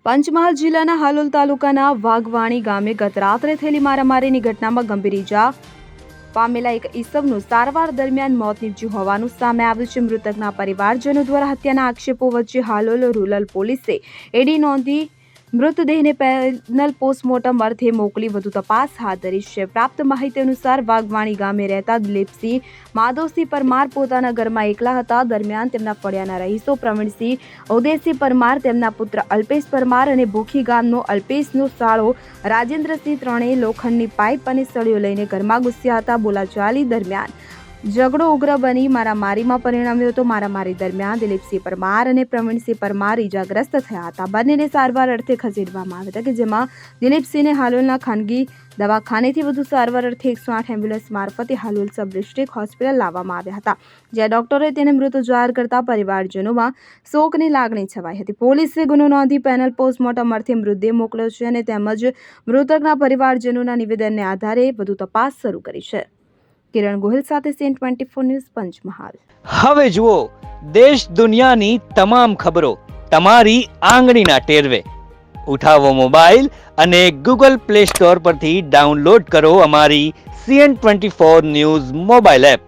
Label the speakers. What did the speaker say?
Speaker 1: પંચમહાલ જિલ્લાના હાલોલ તાલુકાના વાઘવાણી ગામે ગત રાત્રે થયેલી મારામારીની ઘટનામાં ગંભીર ઇજા પામેલા એક ઈસમનું સારવાર દરમિયાન મોત નીપજ્યું હોવાનું સામે આવ્યું છે. મૃતકના પરિવારજનો દ્વારા હત્યાના આક્ષેપો વચ્ચે હાલોલ રૂરલ પોલીસે એડી નોંધી મૃતદેહને પેનલ પોસ્ટમોર્ટમ અર્થે મોકલી વધુ તપાસ હાથ ધરી છે. પ્રાપ્ત માહિતી અનુસાર વાઘવાણી ગામે રહેતા દિલીપસિંહ માધવસિંહ પરમાર પોતાના ઘરમાં એકલા હતા. દરમિયાન તેમના ફળિયાના રહીશો પ્રવીણસિંહ ઉદયસિંહ પરમાર, તેમના પુત્ર અલ્પેશ પરમાર અને ભૂખી ગામનો અલ્પેશનો સાળો રાજેન્દ્રસિંહ ત્રણેય લોખંડની પાઇપ અને સળીઓ લઈને ઘરમાં ઘૂસ્યા હતા. બોલાચાલી દરમિયાન ઝઘડો ઉગ્ર બની મારામારીમાં પરિણમ્યો હતો. મારામારી દરમિયાન દિલીપસિંહ પરમાર અને પ્રવીણસિંહ પરમાર ઇજાગ્રસ્ત થયા હતા. બંનેને સારવાર અર્થે ખસેડવામાં આવ્યા હતા કે જેમાં દિલીપસિંહને હાલોલના ખાનગી દવાખાનેથી વધુ સારવાર અર્થે 108 એમ્બ્યુલન્સ મારફતે હાલોલ સબ ડિસ્ટ્રિક્ટ હોસ્પિટલ લાવવામાં આવ્યા હતા, જ્યાં ડોક્ટરે તેને મૃત જાહેર કરતા પરિવારજનોમાં શોકની લાગણી છવાઈ હતી. પોલીસે ગુનો નોંધી પેનલ પોસ્ટમોર્ટમ અર્થે મૃતદેહ મોકલ્યો છે અને તેમજ મૃતકના પરિવારજનોના નિવેદનને આધારે વધુ તપાસ શરૂ કરી છે. કિરણ ગોહિલ સાથે સીએન 24 ન્યૂઝ, પંચમહાલ.
Speaker 2: હવે જુઓ દેશ દુનિયાની તમામ ખબરો તમારી આંગળીના ટેરવે. ઉઠાવો મોબાઈલ અને ગૂગલ પ્લે સ્ટોર પરથી ડાઉનલોડ કરો અમારી સીએન 24 ન્યૂઝ મોબાઈલ એપ.